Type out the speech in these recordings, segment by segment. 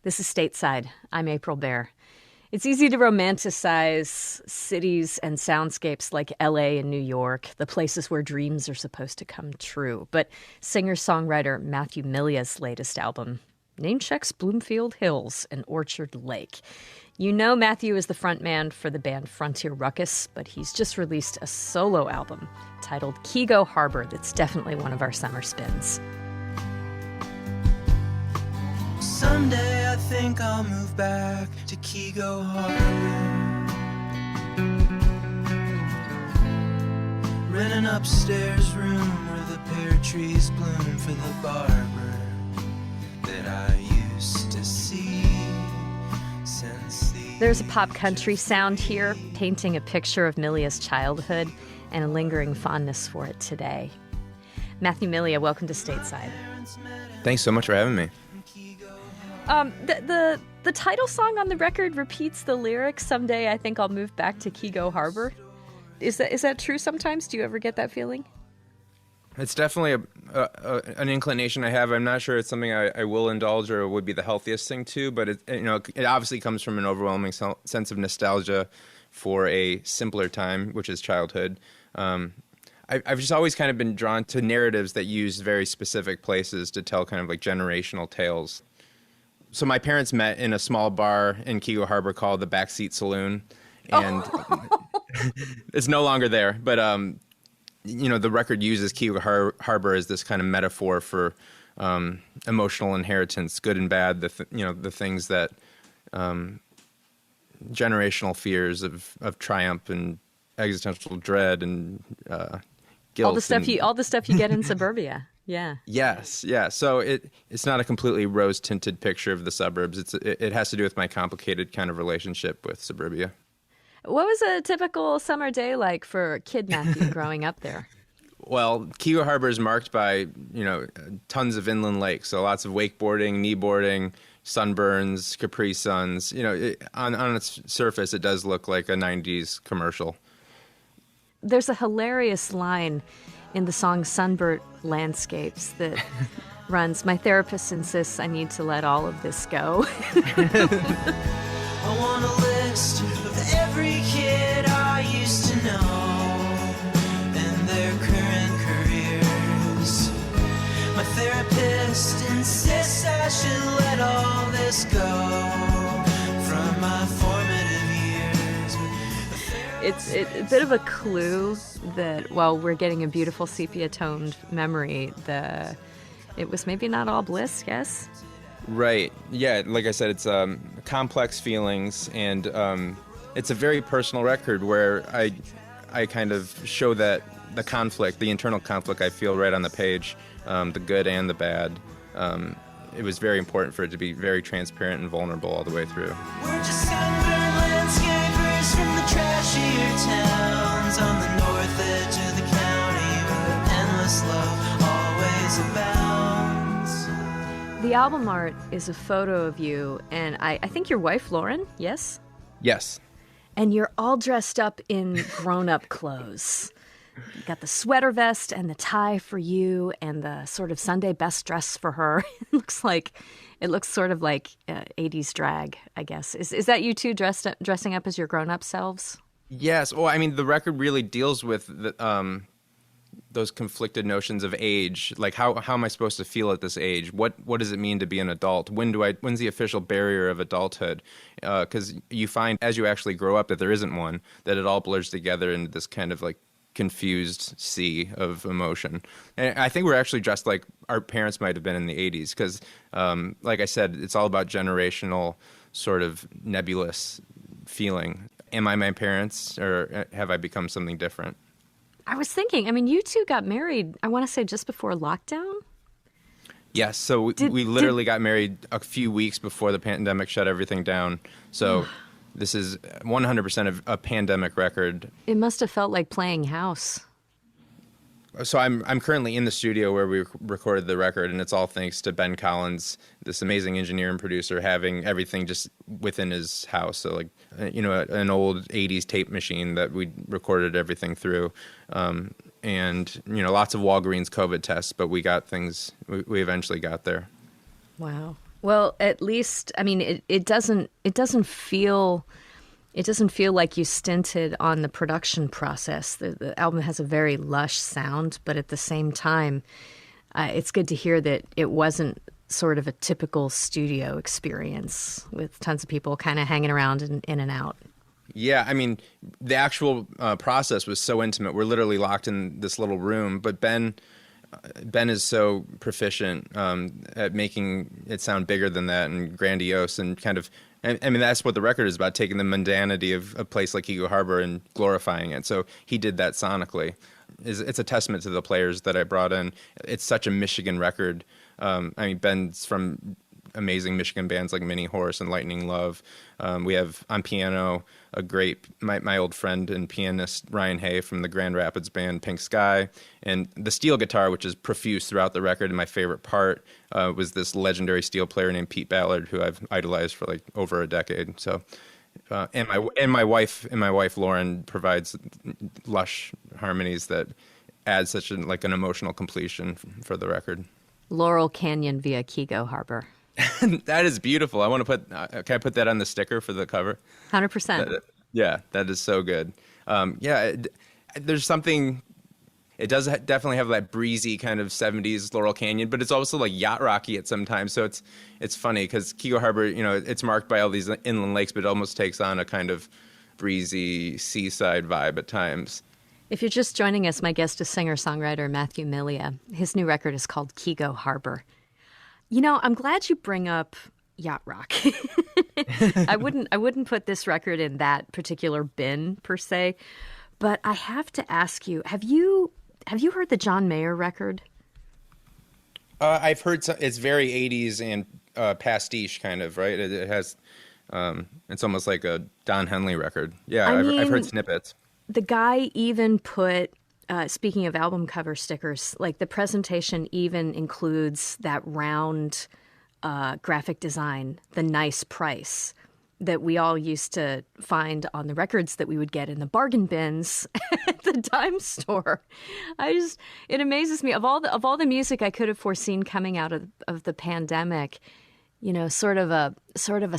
This is Stateside. I'm April Baer. It's easy to romanticize cities and soundscapes like LA and New York, the places where dreams are supposed to come true. But singer-songwriter Matthew Milia's latest album name-checks Bloomfield Hills and Orchard Lake. You know Matthew is the frontman for the band Frontier Ruckus, but he's just released a solo album titled Keego Harbor that's definitely one of our summer spins. Someday I think I'll move back to Keego Harbor. Rent an upstairs room where the pear trees bloom for the barber that I used to see since the... There's a pop country sound here, painting a picture of Milia's childhood and a lingering fondness for it today. Matthew Milia, welcome to Stateside. Thanks so much for having me. The title song on the record repeats the lyrics, "Someday I think I'll move back to Keego Harbor." Is that true sometimes? Do you ever get that feeling? It's definitely an inclination I have. I'm not sure it's something I will indulge or would be the healthiest thing to, but it obviously comes from an overwhelming sense of nostalgia for a simpler time, which is childhood. I've just always kind of been drawn to narratives that use very specific places to tell kind of like generational tales. So my parents met in a small bar in Keego Harbor called the Backseat Saloon, and it's no longer there. But the record uses Keego Harbor as this kind of metaphor for emotional inheritance, good and bad. The things that generational fears of triumph and existential dread and guilt. All the stuff you get in suburbia. Yeah. Yes. Yeah. So it's not a completely rose-tinted picture of the suburbs. It has to do with my complicated kind of relationship with suburbia. What was a typical summer day like for kid Matthew growing up there? Well, Keego Harbor is marked by, tons of inland lakes. So lots of wakeboarding, kneeboarding, sunburns, Capri Suns. On its surface, it does look like a 90s commercial. There's a hilarious line in the song Sunburnt Landscapes that runs, "My therapist insists I need to let all of this go." I want a list of every kid I used to know and their current careers. My therapist insists I should let all this go from my formative years. It's a bit of a clue that while we're getting a beautiful sepia-toned memory, it was maybe not all bliss, yes? Right. Yeah, like I said, it's complex feelings, and it's a very personal record where I kind of show that the internal conflict I feel right on the page, the good and the bad. It was very important for it to be very transparent and vulnerable all the way through. We're just sunburned landscapers from the trashier towns on the north edge of the county where endless love always abounds. The album art is a photo of you and I think your wife, Lauren, yes? Yes. And you're all dressed up in grown-up clothes. You got the sweater vest and the tie for you and the sort of Sunday best dress for her. It looks sort of like 80s drag, I guess. Is that you two dressing up as your grown-up selves? Yes. Well, I mean, the record really deals with those conflicted notions of age. Like, how am I supposed to feel at this age? What does it mean to be an adult? When's the official barrier of adulthood? Because you find as you actually grow up that there isn't one, that it all blurs together into this kind of like confused sea of emotion. And I think we're actually dressed like our parents might have been in the 80s because, like I said, it's all about generational sort of nebulous feeling. Am I my parents, or have I become something different? I was thinking, you two got married, I want to say just before lockdown? Yes, so we literally got married a few weeks before the pandemic shut everything down. So this is 100% of a pandemic record. It must have felt like playing house. So I'm currently in the studio where we recorded the record, and it's all thanks to Ben Collins, this amazing engineer and producer, having everything just within his house. So like, an old 80s tape machine that we recorded everything through. And, lots of Walgreens COVID tests, but we got things, we eventually got there. Wow. Well, at least, I mean, it doesn't feel like you stinted on the production process. The album has a very lush sound, but at the same time, it's good to hear that it wasn't sort of a typical studio experience with tons of people kind of hanging around in and out. Yeah, I mean, the actual process was so intimate. We're literally locked in this little room, but Ben is so proficient at making it sound bigger than that and grandiose and kind of. I mean, that's what the record is about, taking the mundanity of a place like Keego Harbor and glorifying it. So he did that sonically. It's a testament to the players that I brought in. It's such a Michigan record. I mean, Ben's from amazing Michigan bands like Mini Horse and Lightning Love. We have on piano a great, my old friend and pianist Ryan Hay from the Grand Rapids band Pink Sky. And the steel guitar, which is profuse throughout the record, and my favorite part was this legendary steel player named Pete Ballard, who I've idolized for like over a decade. So, and my wife Lauren provides lush harmonies that add such an emotional completion for the record. Laurel Canyon via Keego Harbor. That is beautiful. I want to put. Can I put that on the sticker for the cover? 100%. Yeah, that is so good. There's something. It does definitely have that breezy kind of 70s Laurel Canyon, but it's also like yacht rocky at some times. So it's funny because Keego Harbor, it's marked by all these inland lakes, but it almost takes on a kind of breezy seaside vibe at times. If you're just joining us, my guest is singer-songwriter Matthew Milia. His new record is called Keego Harbor. I'm glad you bring up yacht rock. I wouldn't put this record in that particular bin per se, but I have to ask you, have you heard the John Mayer record? I've heard it's very 80s and pastiche kind of, right? It has it's almost like a Don Henley record. Yeah, I've heard snippets. The guy even put speaking of album cover stickers, like the presentation even includes that round graphic design, the nice price that we all used to find on the records that we would get in the bargain bins at the dime store. It amazes me of all the music I could have foreseen coming out of the pandemic. Sort of a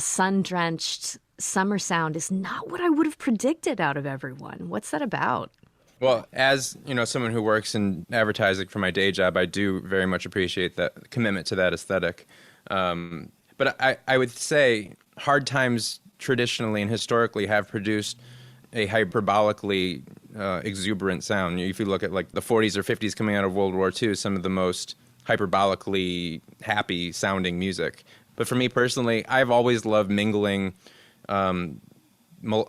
sun-drenched summer sound is not what I would have predicted out of everyone. What's that about? Well, as someone who works in advertising for my day job, I do very much appreciate that commitment to that aesthetic. But I would say Hard Times traditionally and historically have produced a hyperbolically exuberant sound. If you look at like the 40s or 50s coming out of World War II, some of the most hyperbolically happy sounding music. But for me personally, I've always loved mingling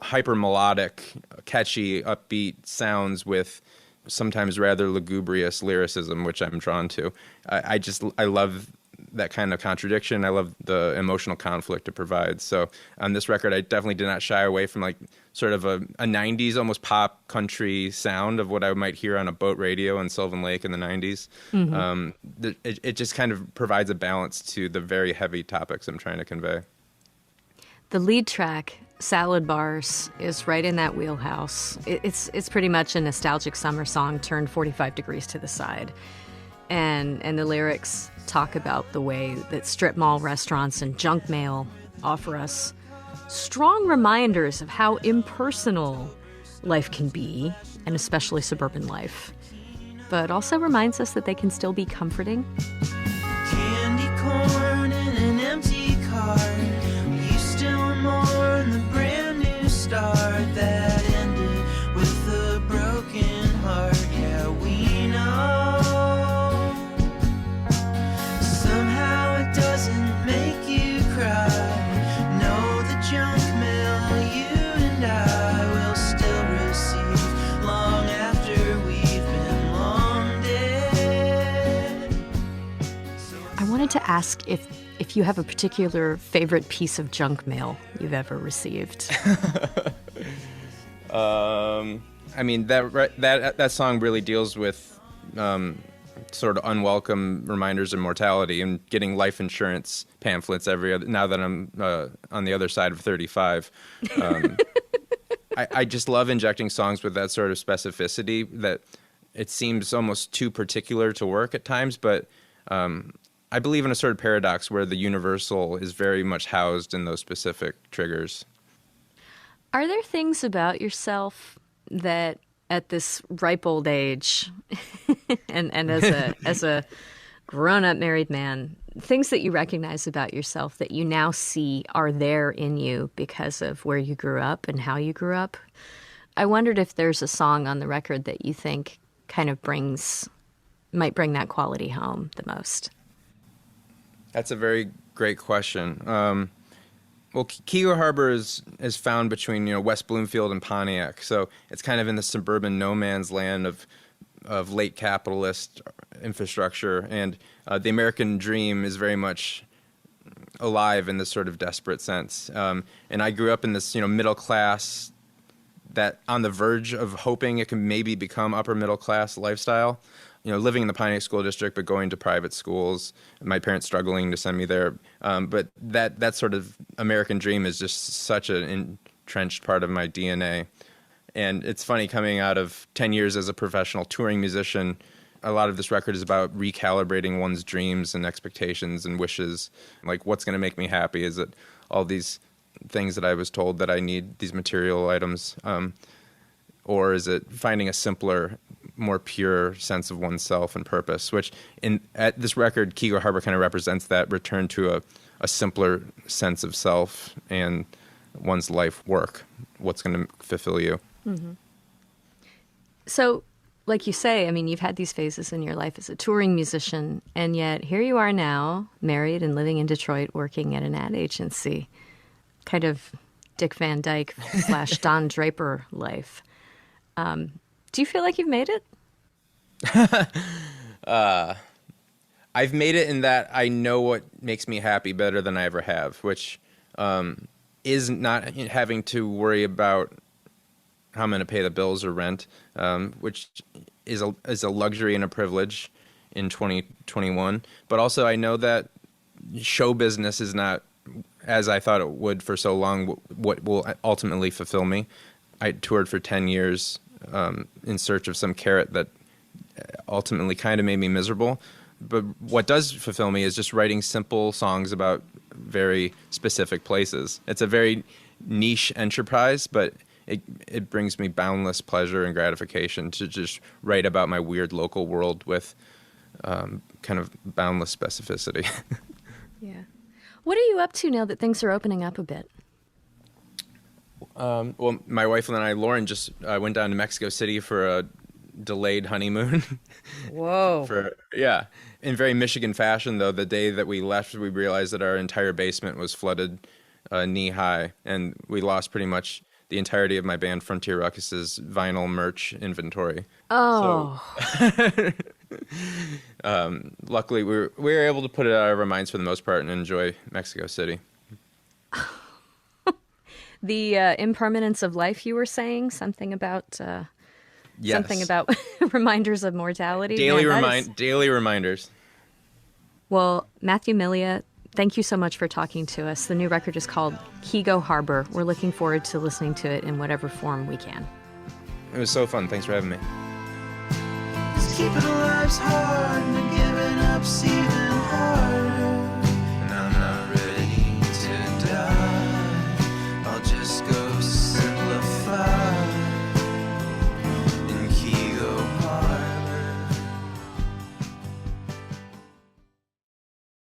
hyper melodic, catchy, upbeat sounds with sometimes rather lugubrious lyricism, which I'm drawn to. I love that kind of contradiction. I love the emotional conflict it provides. So on this record, I definitely did not shy away from like sort of a 90s almost pop country sound of what I might hear on a boat radio in Sylvan Lake in the 90s. Mm-hmm. It just kind of provides a balance to the very heavy topics I'm trying to convey. The lead track, Salad Bars, is right in that wheelhouse. It's pretty much a nostalgic summer song turned 45 degrees to the side. And the lyrics talk about the way that strip mall restaurants and junk mail offer us strong reminders of how impersonal life can be, and especially suburban life. But also reminds us that they can still be comforting. Candy corn in an empty car. You still mourn the brand new start that ended with a broken heart. Yeah, we know. Somehow it doesn't make you cry. No, the junk mail you and I will still receive long after we've been long dead. I wanted to ask if you have a particular favorite piece of junk mail you've ever received. I mean, that song really deals with sort of unwelcome reminders of mortality and getting life insurance pamphlets now that I'm on the other side of 35. I just love injecting songs with that sort of specificity that it seems almost too particular to work at times, but I believe in a sort of paradox where the universal is very much housed in those specific triggers. Are there things about yourself that at this ripe old age and as a grown-up married man, things that you recognize about yourself that you now see are there in you because of where you grew up and how you grew up? I wondered if there's a song on the record that you think kind of might bring that quality home the most. That's a very great question. Well, Keego Harbor is found between West Bloomfield and Pontiac, so it's kind of in the suburban no man's land of late capitalist infrastructure, and the American dream is very much alive in this sort of desperate sense. And I grew up in this middle class, that on the verge of hoping it can maybe become upper middle class lifestyle. Living in the Pontiac School District, but going to private schools, my parents struggling to send me there. But that sort of American dream is just such an entrenched part of my DNA. And it's funny, coming out of 10 years as a professional touring musician, a lot of this record is about recalibrating one's dreams and expectations and wishes. Like, what's going to make me happy? Is it all these things that I was told that I need, these material items? Or is it finding a simpler, more pure sense of oneself and purpose, which at this record, Keego Harbor kind of represents that return to a simpler sense of self and one's life work, what's going to fulfill you. Mm-hmm. So, like you say, I mean, you've had these phases in your life as a touring musician, and yet here you are now, married and living in Detroit, working at an ad agency. Kind of Dick Van Dyke / Don Draper life. Do you feel like you've made it? I've made it in that I know what makes me happy better than I ever have, which is not having to worry about how I'm going to pay the bills or rent, which is a luxury and a privilege in 2021. But also I know that show business is not, as I thought it would for so long, what will ultimately fulfill me. I toured for 10 years in search of some carrot that ultimately kind of made me miserable. But what does fulfill me is just writing simple songs about very specific places. It's a very niche enterprise, but it brings me boundless pleasure and gratification to just write about my weird local world with kind of boundless specificity. Yeah. What are you up to now that things are opening up a bit? Well, my wife and I, Lauren, just went down to Mexico City for a delayed honeymoon. Whoa. In very Michigan fashion, though, the day that we left, we realized that our entire basement was flooded knee high, and we lost pretty much the entirety of my band Frontier Ruckus's vinyl merch inventory. Oh. So, luckily, we were able to put it out of our minds for the most part and enjoy Mexico City. The impermanence of life, you were saying something about Yes. something about reminders of mortality. Daily reminders. Well, Matthew Milia, thank you so much for talking to us. The new record is called Keego Harbor. We're looking forward to listening to it in whatever form we can. It was so fun. Thanks for having me. Just keeping life's hard and giving up's even